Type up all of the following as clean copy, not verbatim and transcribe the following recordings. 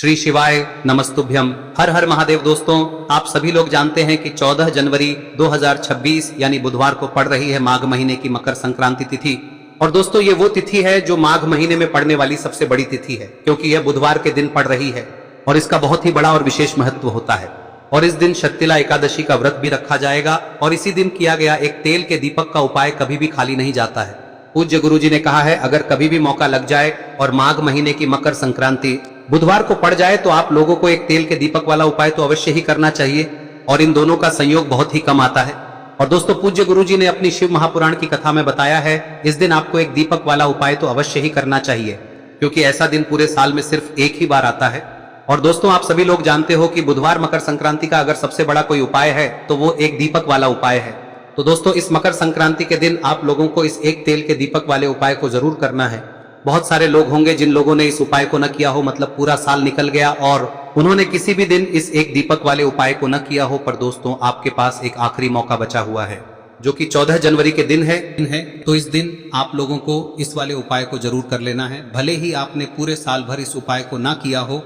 श्री शिवाय नमस्तुभ्यम। हर हर महादेव। दोस्तों, आप सभी लोग जानते हैं कि 14 जनवरी 2026 यानी बुधवार को पड़ रही है माघ महीने की मकर संक्रांति तिथि। और दोस्तों, ये वो तिथि है जो माघ महीने में पड़ने वाली सबसे बड़ी तिथि है, क्योंकि यह बुधवार के दिन पड़ रही है और इसका बहुत ही बड़ा और विशेष महत्व होता है। और इस दिन शक्तिला एकादशी का व्रत भी रखा जाएगा और इसी दिन किया गया एक तेल के दीपक का उपाय कभी भी खाली नहीं जाता है। पूज्य गुरुजी ने कहा है, अगर कभी भी मौका लग जाए और माघ महीने की मकर संक्रांति बुधवार को पड़ जाए तो आप लोगों को एक तेल के दीपक वाला उपाय तो अवश्य ही करना चाहिए। और इन दोनों का संयोग बहुत ही कम आता है। और दोस्तों, पूज्य गुरुजी ने अपनी शिव महापुराण की कथा में बताया है, इस दिन आपको एक दीपक वाला उपाय तो अवश्य ही करना चाहिए, क्योंकि ऐसा दिन पूरे साल में सिर्फ एक ही बार आता है। और दोस्तों, आप सभी लोग जानते हो कि बुधवार मकर संक्रांति का अगर सबसे बड़ा कोई उपाय है तो वो एक दीपक वाला उपाय है। तो दोस्तों, इस मकर संक्रांति के दिन आप लोगों को इस एक तेल के दीपक वाले उपाय को जरूर करना है। बहुत सारे लोग होंगे जिन लोगों ने इस उपाय को न किया हो, मतलब पूरा साल निकल गया और उन्होंने किसी भी दिन इस एक दीपक वाले उपाय को न किया हो। पर दोस्तों, आपके पास एक आखिरी मौका बचा हुआ है, जो कि 14 जनवरी के दिन है। तो इस दिन आप लोगों को इस वाले उपाय को जरूर कर लेना है। भले ही आपने पूरे साल भर इस उपाय को ना किया हो,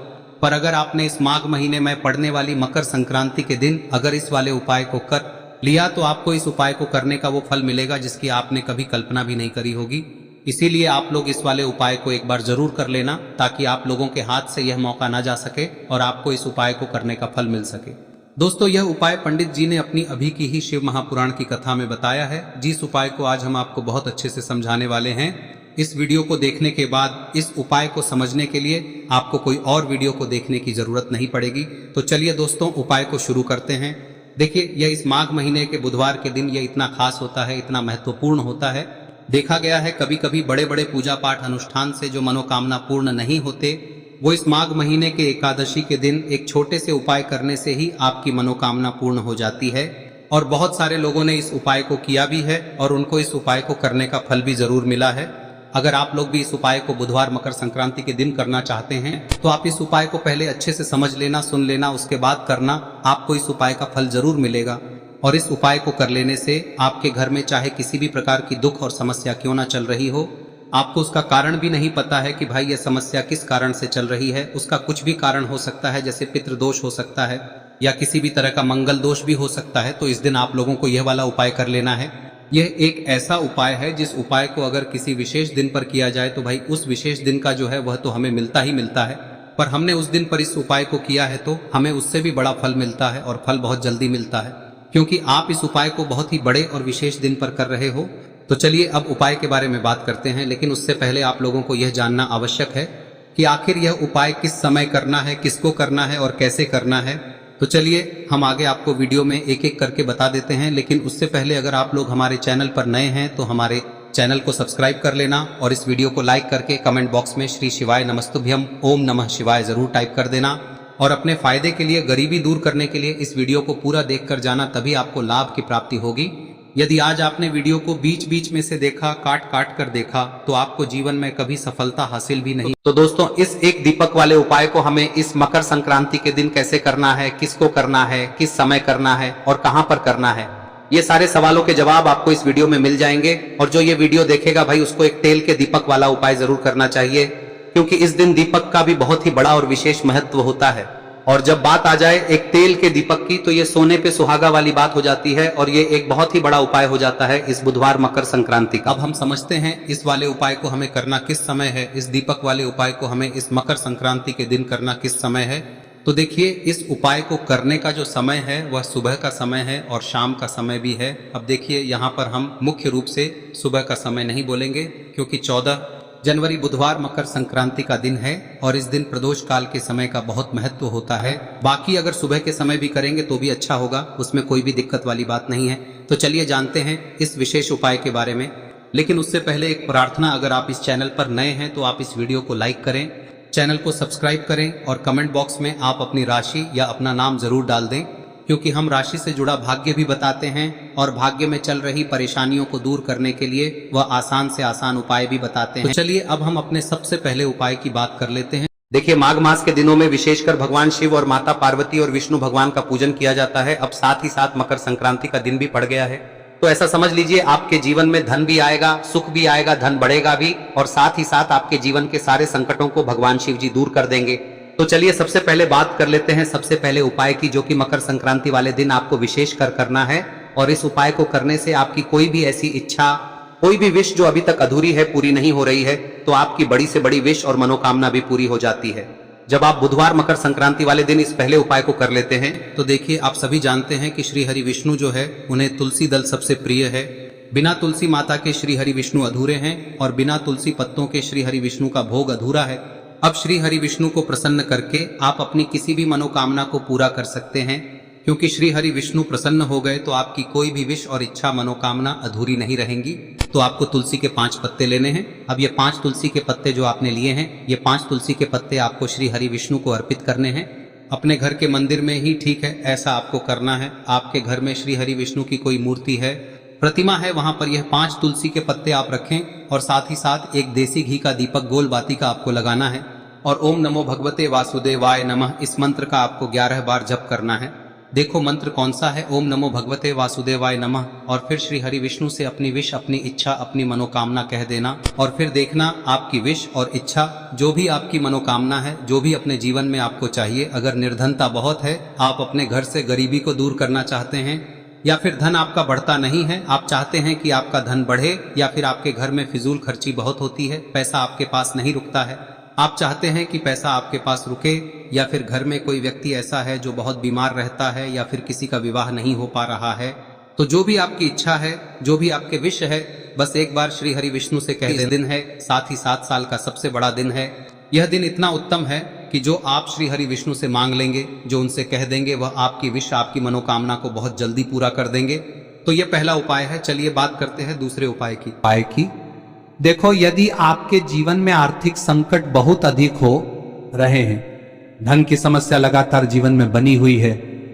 पर अगर आपने इस माघ महीने में पड़ने वाली मकर संक्रांति के दिन अगर इस वाले उपाय को कर लिया तो आपको इस उपाय को करने का वो फल मिलेगा जिसकी आपने कभी कल्पना भी नहीं करी होगी। इसीलिए आप लोग इस वाले उपाय को एक बार जरूर कर लेना, ताकि आप लोगों के हाथ से यह मौका ना जा सके और आपको इस उपाय को करने का फल मिल सके। दोस्तों, यह उपाय पंडित जी ने अपनी अभी की ही शिव महापुराण की कथा में बताया है, जिस उपाय को आज हम आपको बहुत अच्छे से समझाने वाले हैं। इस वीडियो को देखने के बाद इस उपाय को समझने के लिए आपको कोई और वीडियो को देखने की जरूरत नहीं पड़ेगी। तो चलिए दोस्तों, उपाय को शुरू करते हैं। देखिए, यह इस माघ महीने के बुधवार के दिन यह इतना खास होता है, इतना महत्वपूर्ण होता है। देखा गया है कभी कभी बड़े बड़े पूजा पाठ अनुष्ठान से जो मनोकामना पूर्ण नहीं होते, वो इस माघ महीने के एकादशी के दिन एक छोटे से उपाय करने से ही आपकी मनोकामना पूर्ण हो जाती है। और बहुत सारे लोगों ने इस उपाय को किया भी है और उनको इस उपाय को करने का फल भी जरूर मिला है। अगर आप लोग भी इस उपाय को बुधवार मकर संक्रांति के दिन करना चाहते हैं तो आप इस उपाय को पहले अच्छे से समझ लेना, सुन लेना, उसके बाद करना। आपको इस उपाय का फल जरूर मिलेगा। और इस उपाय को कर लेने से आपके घर में चाहे किसी भी प्रकार की दुख और समस्या क्यों ना चल रही हो, आपको उसका कारण भी नहीं पता है कि भाई यह समस्या किस कारण से चल रही है, उसका कुछ भी कारण हो सकता है, जैसे पितृदोष हो सकता है या किसी भी तरह का मंगल दोष भी हो सकता है। तो इस दिन आप लोगों को यह वाला उपाय कर लेना है। यह एक ऐसा उपाय है जिस उपाय को अगर किसी विशेष दिन पर किया जाए तो भाई उस विशेष दिन का जो है वह तो हमें मिलता ही मिलता है। पर हमने उस दिन पर इस उपाय को किया है तो हमें उससे भी बड़ा फल मिलता है, और फल बहुत जल्दी मिलता है, क्योंकि आप इस उपाय को बहुत ही बड़े और विशेष दिन पर कर रहे हो। तो चलिए अब उपाय के बारे में बात करते हैं, लेकिन उससे पहले आप लोगों को यह जानना आवश्यक है कि आखिर यह उपाय किस समय करना है, किसको करना है और कैसे करना है। तो चलिए हम आगे आपको वीडियो में एक एक करके बता देते हैं, लेकिन उससे पहले अगर आप लोग हमारे चैनल पर नए हैं तो हमारे चैनल को सब्सक्राइब कर लेना और इस वीडियो को लाइक करके कमेंट बॉक्स में श्री शिवाय नमस्तुभ्यम ओम नमः शिवाय जरूर टाइप कर देना। और अपने फायदे के लिए, गरीबी दूर करने के लिए इस वीडियो को पूरा देखकर जाना, तभी आपको लाभ की प्राप्ति होगी। यदि आज आपने वीडियो को बीच बीच में से देखा, काट काट कर देखा, तो आपको जीवन में कभी सफलता हासिल भी नहीं। तो दोस्तों, इस एक दीपक वाले उपाय को हमें इस मकर संक्रांति के दिन कैसे करना है, किसको करना है, किस समय करना है और कहां पर करना है, ये सारे सवालों के जवाब आपको इस वीडियो में मिल जाएंगे। और जो ये वीडियो देखेगा भाई, उसको एक तेल के दीपक वाला उपाय जरूर करना चाहिए, क्योंकि इस दिन दीपक का भी बहुत ही बड़ा और विशेष महत्व होता है। और जब बात आ जाए एक तेल के दीपक की, तो ये सोने पे सुहागा वाली बात हो जाती है और ये एक बहुत ही बड़ा उपाय हो जाता है इस बुधवार मकर संक्रांति का। अब हम समझते हैं इस वाले उपाय को हमें करना किस समय है, इस दीपक वाले उपाय को हमें इस मकर संक्रांति के दिन करना किस समय है। तो देखिए, इस उपाय को करने का जो समय है वह सुबह का समय है और शाम का समय भी है। अब देखिए, यहाँ पर हम मुख्य रूप से सुबह का समय नहीं बोलेंगे, क्योंकि 14 जनवरी बुधवार मकर संक्रांति का दिन है और इस दिन प्रदोष काल के समय का बहुत महत्व होता है। बाकी अगर सुबह के समय भी करेंगे तो भी अच्छा होगा, उसमें कोई भी दिक्कत वाली बात नहीं है। तो चलिए जानते हैं इस विशेष उपाय के बारे में। लेकिन उससे पहले एक प्रार्थना, अगर आप इस चैनल पर नए हैं तो आप इस वीडियो को लाइक करें, चैनल को सब्सक्राइब करें और कमेंट बॉक्स में आप अपनी राशि या अपना नाम जरूर डाल दें, क्योंकि हम राशि से जुड़ा भाग्य भी बताते हैं और भाग्य में चल रही परेशानियों को दूर करने के लिए वह आसान से आसान उपाय भी बताते हैं। तो चलिए अब हम अपने सबसे पहले उपाय की बात कर लेते हैं। देखिए, माघ मास के दिनों में विशेषकर भगवान शिव और माता पार्वती और विष्णु भगवान का पूजन किया जाता है। अब साथ ही साथ मकर संक्रांति का दिन भी पड़ गया है, तो ऐसा समझ लीजिए आपके जीवन में धन भी आएगा, सुख भी आएगा, धन बढ़ेगा भी, और साथ ही साथ आपके जीवन के सारे संकटों को भगवान शिव जी दूर कर देंगे। तो चलिए सबसे पहले बात कर लेते हैं सबसे पहले उपाय की, जो कि मकर संक्रांति वाले दिन आपको विशेष कर करना है। और इस उपाय को करने से आपकी कोई भी ऐसी इच्छा, कोई भी विश जो अभी तक अधूरी है, पूरी नहीं हो रही है, तो आपकी बड़ी से बड़ी विश और मनोकामना भी पूरी हो जाती है जब आप बुधवार मकर संक्रांति वाले दिन इस पहले उपाय को कर लेते हैं। तो देखिए, आप सभी जानते हैं कि श्री हरि विष्णु जो है उन्हें तुलसी दल सबसे प्रिय है। बिना तुलसी माता के श्री हरि विष्णु अधूरे हैं और बिना तुलसी पत्तों के श्री हरि विष्णु का भोग अधूरा है। अब श्री हरि विष्णु को प्रसन्न करके आप अपनी किसी भी मनोकामना को पूरा कर सकते हैं, क्योंकि श्री हरि विष्णु प्रसन्न हो गए तो आपकी कोई भी विश और इच्छा मनोकामना अधूरी नहीं रहेंगी। तो आपको तुलसी के 5 पत्ते लेने हैं। अब ये 5 तुलसी के पत्ते जो आपने लिए हैं, ये 5 तुलसी के पत्ते आपको श्री हरि विष्णु को अर्पित करने हैं। अपने घर के मंदिर में ही ठीक है, ऐसा आपको करना है। आपके घर में श्री हरि विष्णु की कोई मूर्ति है, प्रतिमा है, वहां पर यह 5 तुलसी के पत्ते आप रखें और साथ ही साथ एक देसी घी का दीपक गोल बाती का आपको लगाना है और ओम नमो भगवते वासुदेवाय नमः इस मंत्र का आपको 11 बार जप करना है। देखो मंत्र कौन सा है, ओम नमो भगवते वासुदेवाय नमः, और फिर श्री हरि विष्णु से अपनी विश, अपनी इच्छा, अपनी मनोकामना कह देना और फिर देखना आपकी विश और इच्छा, जो भी आपकी मनोकामना है, जो भी अपने जीवन में आपको चाहिए। अगर निर्धनता बहुत है, आप अपने घर से गरीबी को दूर करना चाहते हैं, या फिर धन आपका बढ़ता नहीं है, आप चाहते हैं कि आपका धन बढ़े, या फिर आपके घर में फिजूल खर्ची बहुत होती है, पैसा आपके पास नहीं रुकता है, आप चाहते हैं कि पैसा आपके पास रुके, या फिर घर में कोई व्यक्ति ऐसा है जो बहुत बीमार रहता है, या फिर किसी का विवाह नहीं हो पा रहा है, तो जो भी आपकी इच्छा है, जो भी आपके विश है, बस एक बार श्री हरि विष्णु से कह दें। दिन है, साथ ही 7 साल का सबसे बड़ा दिन है। यह दिन इतना उत्तम है कि जो आप श्री हरि विष्णु से मांग लेंगे, जो उनसे कह देंगे, वह आपकी विश, आपकी मनोकामना को बहुत जल्दी पूरा कर देंगे। तो यह पहला उपाय है। चलिए बात करते हैं दूसरे उपाय की। देखो, यदि आपके जीवन में आर्थिक संकट बहुत अधिक हो रहे हैं, धन की समस्या लगातार जीवन में बनी हुई है,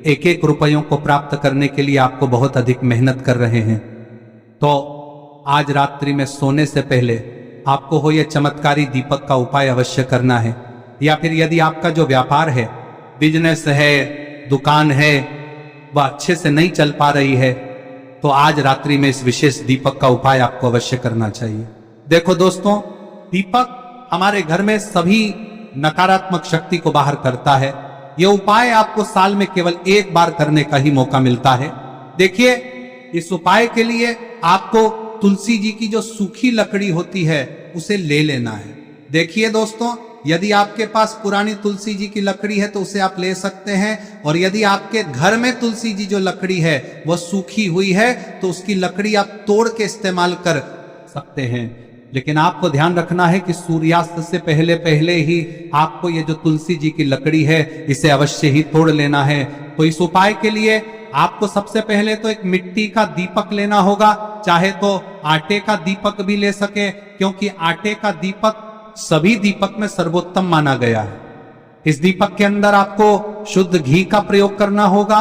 एक एक रुपयों को प्राप्त करने के लिए आपको बहुत अधिक मेहनत कर रहे हैं, तो आज रात्रि में सोने से पहले आपको हो यह चमत्कारी दीपक का उपाय अवश्य करना है। या फिर यदि आपका जो व्यापार है, बिजनेस है, दुकान है, वह अच्छे से नहीं चल पा रही है, तो आज रात्रि में इस विशेष दीपक का उपाय आपको अवश्य करना चाहिए। देखो दोस्तों, दीपक हमारे घर में सभी नकारात्मक शक्ति को बाहर करता है। यह उपाय आपको साल में केवल एक बार करने का ही मौका मिलता है। देखिए, इस उपाय के लिए आपको तुलसी जी की जो सूखी लकड़ी होती है उसे ले लेना है। देखिए दोस्तों, यदि आपके पास पुरानी तुलसी जी की लकड़ी है तो उसे आप ले सकते हैं, और यदि आपके घर में तुलसी जी जो लकड़ी है वह सूखी हुई है तो उसकी लकड़ी आप तोड़ के इस्तेमाल कर सकते हैं। लेकिन आपको ध्यान रखना है कि सूर्यास्त से पहले पहले ही आपको ये जो तुलसी जी की लकड़ी है इसे अवश्य ही तोड़ लेना है। तो इस उपाय के लिए आपको सबसे पहले तो एक मिट्टी का दीपक लेना होगा, चाहे तो आटे का दीपक भी ले सके, क्योंकि आटे का दीपक सभी दीपक में सर्वोत्तम माना गया है। इस दीपक के अंदर आपको शुद्ध घी का प्रयोग करना होगा,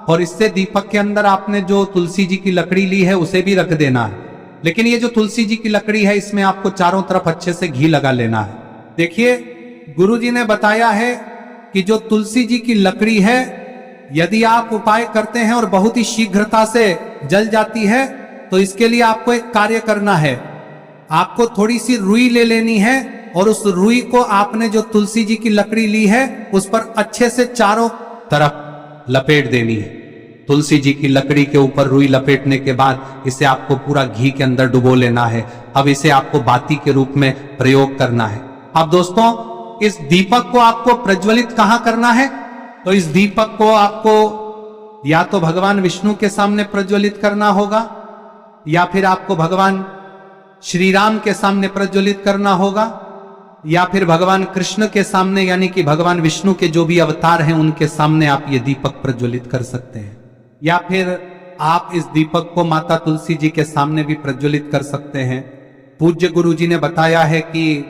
और इससे दीपक के अंदर आपने जो तुलसी जी की लकड़ी ली है उसे भी रख देना है। लेकिन ये जो तुलसी जी की लकड़ी है, इसमें आपको चारों तरफ अच्छे से घी लगा लेना है। देखिए, गुरुजी ने बताया है कि जो तुलसी जी की लकड़ी है, यदि आप उपाय करते हैं और बहुत ही शीघ्रता से जल जाती है, तो इसके लिए आपको एक कार्य करना है। आपको थोड़ी सी रुई ले लेनी है और उस रुई को आपने जो तुलसी जी की लकड़ी ली है उस पर अच्छे से चारों तरफ लपेट देनी है। तुलसी जी की लकड़ी के ऊपर रुई लपेटने के बाद इसे आपको पूरा घी के अंदर डुबो लेना है। अब इसे आपको बाती के रूप में प्रयोग करना है। अब दोस्तों, इस दीपक को आपको प्रज्वलित कहां करना है? तो इस दीपक को आपको या तो भगवान विष्णु के सामने प्रज्वलित करना होगा, या फिर आपको भगवान श्री राम के सामने प्रज्वलित करना होगा, या फिर भगवान कृष्ण के सामने, यानी कि भगवान विष्णु के जो भी अवतार हैं उनके सामने आप ये दीपक प्रज्वलित कर सकते हैं। या फिर आप इस दीपक को माता तुलसी जी के सामने भी प्रज्वलित कर सकते हैं। पूज्य गुरु जी ने बताया है कि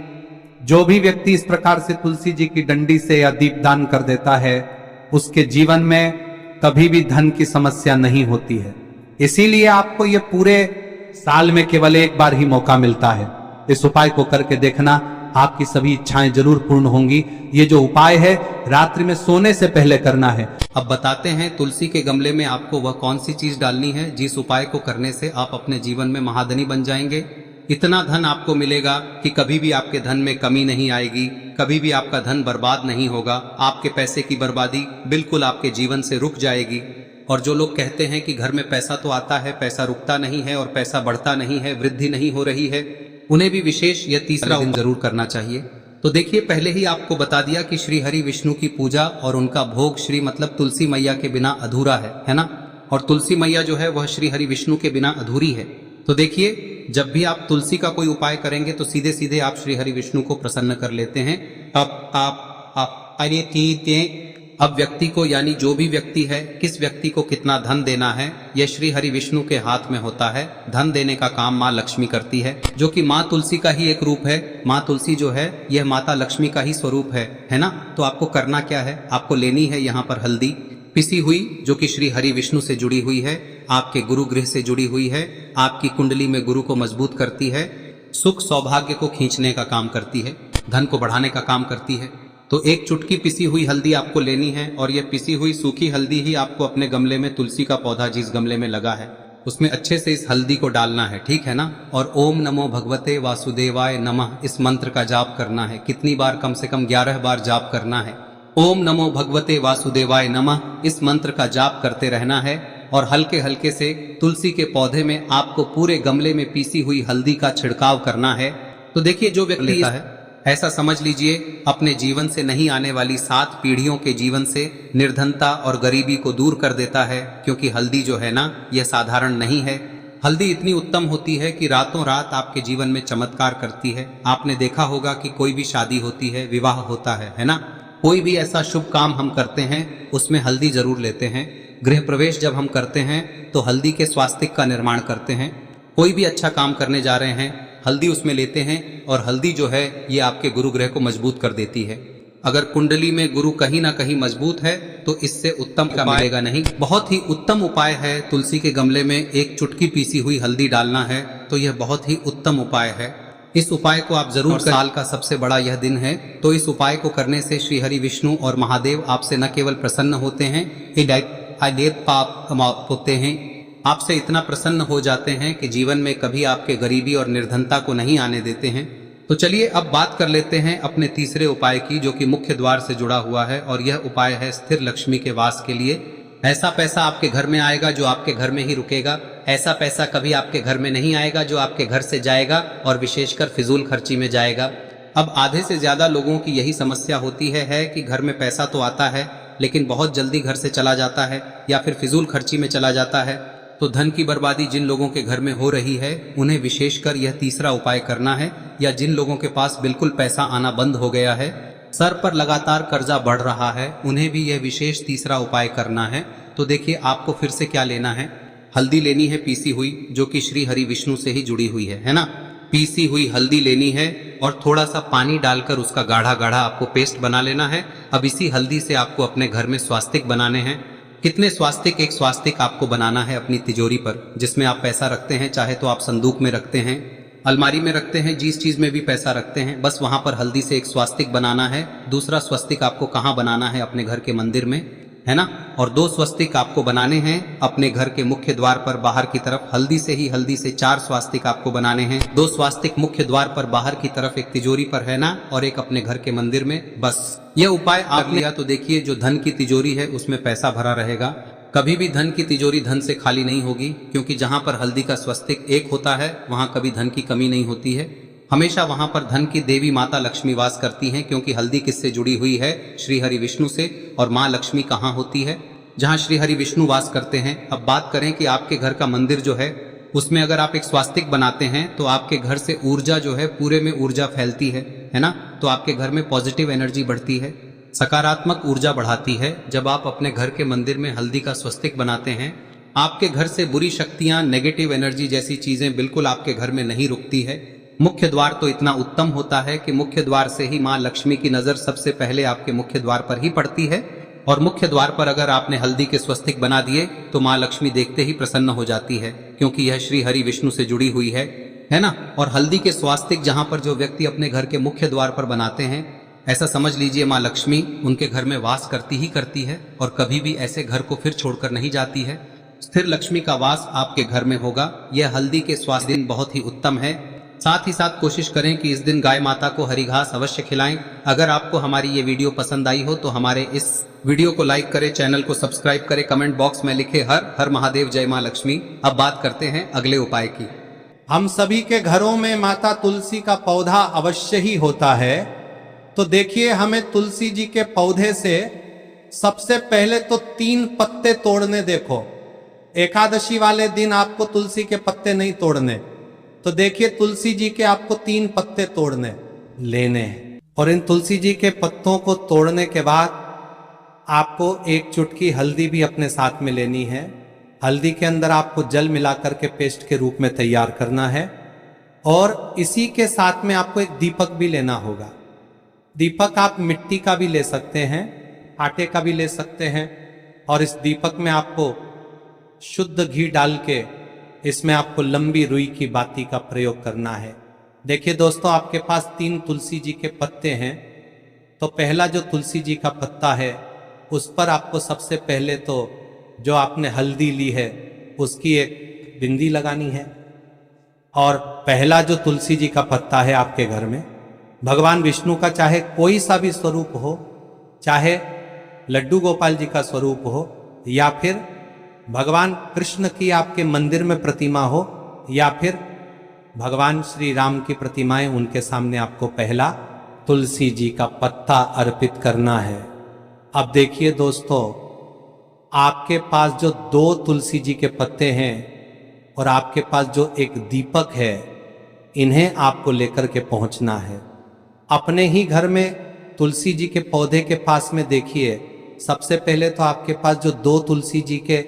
जो भी व्यक्ति इस प्रकार से तुलसी जी की डंडी से या दीपदान कर देता है, उसके जीवन में कभी भी धन की समस्या नहीं होती है। इसीलिए आपको ये पूरे साल में केवल एक बार ही मौका मिलता है। इस उपाय को करके देखना, आपकी सभी इच्छाएं जरूर पूर्ण होंगी। ये जो उपाय है रात्रि में सोने से पहले करना है। अब बताते हैं तुलसी के गमले में आपको वह कौन सी चीज डालनी है जिस उपाय को करने से आप अपने जीवन में महाधनी बन जाएंगे। इतना धन आपको मिलेगा कि कभी भी आपके धन में कमी नहीं आएगी, कभी भी आपका धन बर्बाद नहीं होगा। आपके पैसे की बर्बादी बिल्कुल आपके जीवन से रुक जाएगी। और जो लोग कहते हैं कि घर में पैसा तो आता है, पैसा रुकता नहीं है और पैसा बढ़ता नहीं है, वृद्धि नहीं हो रही है, उन्हें भी विशेष यह तीसरा दिन जरूर करना चाहिए। तो देखिए, पहले ही आपको बता दिया कि श्री हरि विष्णु की पूजा और उनका भोग श्री मतलब तुलसी मैया के बिना अधूरा है ना। और तुलसी मैया जो है वह श्री हरि विष्णु के बिना अधूरी है। तो देखिए, जब भी आप तुलसी का कोई उपाय करेंगे तो सीधे सीधे आप श्री हरि विष्णु को प्रसन्न कर लेते हैं। अब व्यक्ति को, यानी जो भी व्यक्ति है, किस व्यक्ति को कितना धन देना है, यह श्री हरि विष्णु के हाथ में होता है। धन देने का काम माँ लक्ष्मी करती है, जो कि माँ तुलसी का ही एक रूप है। माँ तुलसी जो है यह माता लक्ष्मी का ही स्वरूप है ना। तो आपको करना क्या है, आपको लेनी है यहाँ पर हल्दी पिसी हुई, जो कि श्री हरि विष्णु से जुड़ी हुई है, आपके गुरु गृह से जुड़ी हुई है, आपकी कुंडली में गुरु को मजबूत करती है, सुख सौभाग्य को खींचने का काम करती है, धन को बढ़ाने का काम करती है। तो एक चुटकी पिसी हुई हल्दी आपको लेनी है और यह पिसी हुई सूखी हल्दी ही आपको अपने गमले में, तुलसी का पौधा जिस गमले में लगा है उसमें अच्छे से इस हल्दी को डालना है, ठीक है ना। और ओम नमो भगवते वासुदेवाय नमः इस मंत्र का जाप करना है। कितनी बार? कम से कम 11 बार जाप करना है। ओम नमो भगवते वासुदेवाय नमः इस मंत्र का जाप करते रहना है और हल्के हल्के से तुलसी के पौधे में आपको पूरे गमले में पीसी हुई हल्दी का छिड़काव करना है। तो देखिए, जो व्यक्ति लेता है, ऐसा समझ लीजिए अपने जीवन से नहीं आने वाली 7 पीढ़ियों के जीवन से निर्धनता और गरीबी को दूर कर देता है। क्योंकि हल्दी जो है ना, यह साधारण नहीं है। हल्दी इतनी उत्तम होती है कि रातों रात आपके जीवन में चमत्कार करती है। आपने देखा होगा कि कोई भी शादी होती है, विवाह होता है ना, कोई भी ऐसा शुभ काम हम करते हैं उसमें हल्दी जरूर लेते हैं। गृह प्रवेश जब हम करते हैं तो हल्दी के स्वास्तिक का निर्माण करते हैं। कोई भी अच्छा काम करने जा रहे हैं, हल्दी उसमें लेते हैं और हल्दी जो है ये आपके गुरु ग्रह को मजबूत कर देती है। अगर कुंडली में गुरु कहीं ना कहीं मजबूत है तो इससे उत्तम क्या मिलेगा नहीं। बहुत ही उत्तम उपाय है, तुलसी के गमले में एक चुटकी पीसी हुई हल्दी डालना है, तो यह बहुत ही उत्तम उपाय है। इस उपाय को आप जरूर करें। साल का सबसे बड़ा यह दिन है, तो इस उपाय को करने से श्री हरि विष्णु और महादेव आपसे न केवल प्रसन्न होते हैं, पाप होते हैं, आपसे इतना प्रसन्न हो जाते हैं कि जीवन में कभी आपके गरीबी और निर्धनता को नहीं आने देते हैं। तो चलिए अब बात कर लेते हैं अपने तीसरे उपाय की, जो कि मुख्य द्वार से जुड़ा हुआ है। और यह उपाय है स्थिर लक्ष्मी के वास के लिए। ऐसा पैसा आपके घर में आएगा जो आपके घर में ही रुकेगा। ऐसा पैसा कभी आपके घर में नहीं आएगा जो आपके घर से जाएगा और विशेषकर फिजूल खर्ची में जाएगा। अब आधे से ज्यादा लोगों की यही समस्या होती है कि घर में पैसा तो आता है लेकिन बहुत जल्दी घर से चला जाता है या फिर फिजूल खर्ची में चला जाता है। तो धन की बर्बादी जिन लोगों के घर में हो रही है उन्हें विशेषकर यह तीसरा उपाय करना है। या जिन लोगों के पास बिल्कुल पैसा आना बंद हो गया है, सर पर लगातार कर्जा बढ़ रहा है, उन्हें भी यह विशेष तीसरा उपाय करना है। तो देखिए, आपको फिर से क्या लेना है, हल्दी लेनी है पीसी हुई, जो कि श्री हरि विष्णु से ही जुड़ी हुई है ना। पीसी हुई हल्दी लेनी है और थोड़ा सा पानी डालकर उसका गाढ़ा गाढ़ा आपको पेस्ट बना लेना है। अब इसी हल्दी से आपको अपने घर में स्वास्तिक बनाने हैं। कितने स्वास्तिक? एक स्वास्तिक आपको बनाना है अपनी तिजोरी पर, जिसमें आप पैसा रखते हैं। चाहे तो आप संदूक में रखते हैं, अलमारी में रखते हैं, जिस चीज में भी पैसा रखते हैं, बस वहां पर हल्दी से एक स्वास्तिक बनाना है। दूसरा स्वस्तिक आपको कहाँ बनाना है? अपने घर के मंदिर में, है ना। और 2 स्वस्तिक आपको बनाने हैं अपने घर के मुख्य द्वार पर बाहर की तरफ। हल्दी से 4 स्वास्तिक आपको बनाने हैं। 2 स्वास्तिक मुख्य द्वार पर बाहर की तरफ, एक तिजोरी पर, है ना, और एक अपने घर के मंदिर में। बस यह उपाय आप लिया तो देखिए, जो धन की तिजोरी है उसमें पैसा भरा रहेगा। कभी भी धन की तिजोरी धन से खाली नहीं होगी, क्योंकि जहां पर हल्दी का स्वस्तिक एक होता है वहां कभी धन की कमी नहीं होती है। हमेशा वहां पर धन की देवी माता लक्ष्मी वास करती हैं, क्योंकि हल्दी किससे जुड़ी हुई है? श्री हरि विष्णु से। और माँ लक्ष्मी कहाँ होती है? जहाँ श्री हरि विष्णु वास करते हैं। अब बात करें कि आपके घर का मंदिर जो है उसमें अगर आप एक स्वास्तिक बनाते हैं तो आपके घर से ऊर्जा जो है, पूरे में ऊर्जा फैलती है ना। तो आपके घर में पॉजिटिव एनर्जी बढ़ती है, सकारात्मक ऊर्जा बढ़ाती है। जब आप अपने घर के मंदिर में हल्दी का स्वस्तिक बनाते हैं, आपके घर से बुरी शक्तियां, नेगेटिव एनर्जी जैसी चीजें बिल्कुल आपके घर में नहीं रुकती है। मुख्य द्वार तो इतना उत्तम होता है कि मुख्य द्वार से ही माँ लक्ष्मी की नजर सबसे पहले आपके मुख्य द्वार पर ही पड़ती है। और मुख्य द्वार पर अगर आपने हल्दी के स्वस्तिक बना दिए तो माँ लक्ष्मी देखते ही प्रसन्न हो जाती है, क्योंकि यह श्री हरि विष्णु से जुड़ी हुई है ना। और हल्दी के स्वास्तिक जहां पर जो व्यक्ति अपने घर के मुख्य द्वार पर बनाते हैं, ऐसा समझ लीजिए माँ लक्ष्मी उनके घर में वास करती ही करती है और कभी भी ऐसे घर को फिर छोड़कर नहीं जाती है। स्थिर लक्ष्मी का वास आपके घर में होगा। यह हल्दी के स्वास्थ्य दिन बहुत ही उत्तम है। साथ ही साथ कोशिश करें कि इस दिन गाय माता को हरी घास अवश्य खिलाएं। अगर आपको हमारी ये वीडियो पसंद आई हो तो हमारे इस वीडियो को लाइक करें, चैनल को सब्सक्राइब करें, कमेंट बॉक्स में लिखे हर हर महादेव, जय मां लक्ष्मी। अब बात करते हैं अगले उपाय की। हम सभी के घरों में माता तुलसी का पौधा अवश्य ही होता है। तो देखिए, हमें तुलसी जी के पौधे से सबसे पहले तो 3 पत्ते तोड़ने। देखो, एकादशी वाले दिन आपको तुलसी के पत्ते नहीं तोड़ने, तो देखिए तुलसी जी के आपको 3 पत्ते तोड़ने लेने हैं। और इन तुलसी जी के पत्तों को तोड़ने के बाद आपको 1 चुटकी हल्दी भी अपने साथ में लेनी है। हल्दी के अंदर आपको जल मिलाकर के पेस्ट के रूप में तैयार करना है। और इसी के साथ में आपको एक दीपक भी लेना होगा। दीपक आप मिट्टी का भी ले सकते हैं, आटे का भी ले सकते हैं। और इस दीपक में आपको शुद्ध घी डाल के इसमें आपको लंबी रुई की बाती का प्रयोग करना है। देखिए दोस्तों, आपके पास 3 तुलसी जी के पत्ते हैं। तो पहला जो तुलसी जी का पत्ता है उस पर आपको सबसे पहले तो जो आपने हल्दी ली है उसकी एक बिंदी लगानी है। और पहला जो तुलसी जी का पत्ता है आपके घर में, भगवान विष्णु का चाहे कोई सा भी स्वरूप हो, चाहे लड्डू गोपाल जी का स्वरूप हो, या फिर भगवान कृष्ण की आपके मंदिर में प्रतिमा हो, या फिर भगवान श्री राम की प्रतिमाएं, उनके सामने आपको पहला तुलसी जी का पत्ता अर्पित करना है। अब देखिए दोस्तों, आपके पास जो 2 तुलसी जी के पत्ते हैं और आपके पास जो एक दीपक है, इन्हें आपको लेकर के पहुंचना है। अपने ही घर में तुलसी जी के पौधे के पास में देखिए, सबसे पहले तो आपके पास जो 2 तुलसी जी के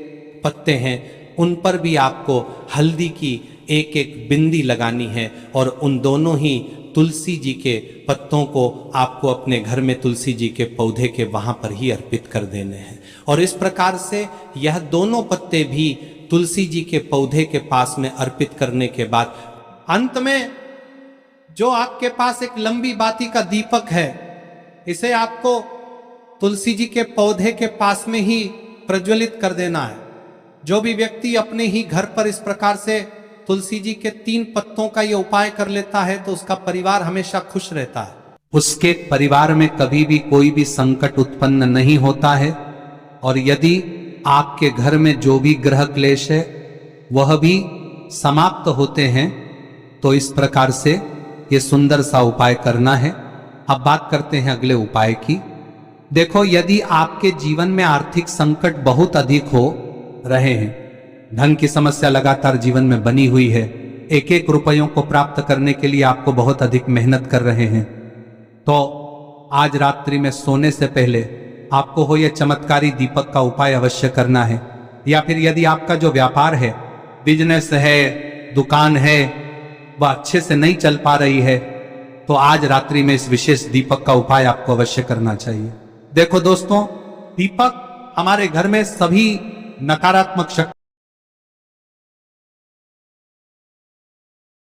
पत्ते हैं उन पर भी आपको हल्दी की एक एक बिंदी लगानी है। और उन दोनों ही तुलसी जी के पत्तों को आपको अपने घर में तुलसी जी के पौधे के वहां पर ही अर्पित कर देने हैं। और इस प्रकार से यह दोनों पत्ते भी तुलसी जी के पौधे के पास में अर्पित करने के बाद अंत में जो आपके पास एक लंबी बाती का दीपक है, इसे आपको तुलसी जी के पौधे के पास में ही प्रज्वलित कर देना है। जो भी व्यक्ति अपने ही घर पर इस प्रकार से तुलसी जी के 3 पत्तों का ये उपाय कर लेता है तो उसका परिवार हमेशा खुश रहता है। उसके परिवार में कभी भी कोई भी संकट उत्पन्न नहीं होता है। और यदि आपके घर में जो भी ग्रह क्लेश है वह भी समाप्त होते हैं, तो इस प्रकार से ये सुंदर सा उपाय करना है। अब बात करते हैं अगले उपाय की। देखो, यदि आपके जीवन में आर्थिक संकट बहुत अधिक हो रहे हैं, धन की समस्या लगातार जीवन में बनी हुई है, एक एक रुपयों को प्राप्त करने के लिए आपको बहुत अधिक मेहनत कर रहे हैं, तो आज रात्रि में सोने से पहले आपको हो यह चमत्कारी दीपक का उपाय अवश्य करना है। या फिर यदि आपका जो व्यापार है, बिजनेस है, दुकान है, वह अच्छे से नहीं चल पा रही है, तो आज रात्रि में इस विशेष दीपक का उपाय आपको अवश्य करना चाहिए। देखो दोस्तों, दीपक हमारे घर में सभी नकारात्मक शक्ति